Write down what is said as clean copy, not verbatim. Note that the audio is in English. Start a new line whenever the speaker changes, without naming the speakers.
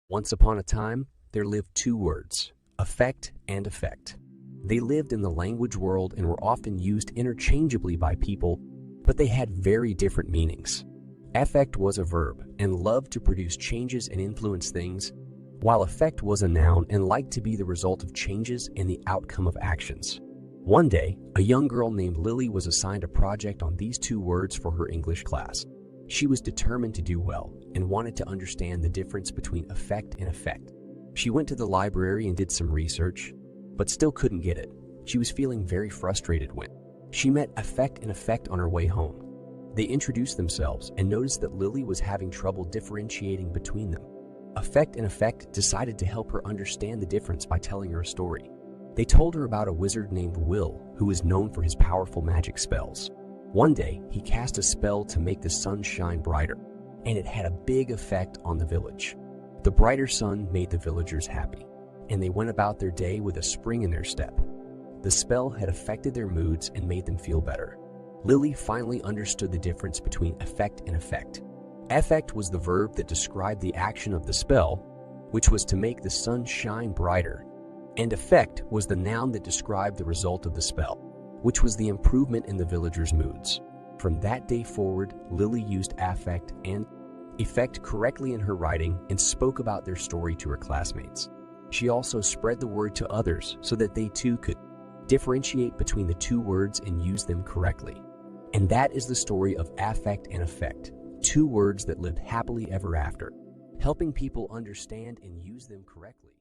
Once upon a time, there lived two words, affect and effect. They lived in the language world and were often used interchangeably by people, but they had very different meanings. Affect was a verb and loved to produce changes and influence things, while effect was a noun and liked to be the result of changes and the outcome of actions. One day, a young girl named Lily was assigned a project on these two words for her English class. She was determined to do well and wanted to understand the difference between affect and effect. She went to the library and did some research, but still couldn't get it. She was feeling very frustrated when she met affect and effect on her way home. They introduced themselves and noticed that Lily was having trouble differentiating between them. Affect and effect decided to help her understand the difference by telling her a story. They told her about a wizard named Will who was known for his powerful magic spells. One day, he cast a spell to make the sun shine brighter, and it had a big effect on the village. The brighter sun made the villagers happy, and they went about their day with a spring in their step. The spell had affected their moods and made them feel better. Lily finally understood the difference between affect and effect. Affect was the verb that described the action of the spell, which was to make the sun shine brighter, and effect was the noun that described the result of the spell, which was the improvement in the villagers' moods. From that day forward, Lily used affect and effect correctly in her writing and spoke about their story to her classmates. She also spread the word to others so that they too could differentiate between the two words and use them correctly. And that is the story of affect and effect, two words that lived happily ever after, helping people understand and use them correctly.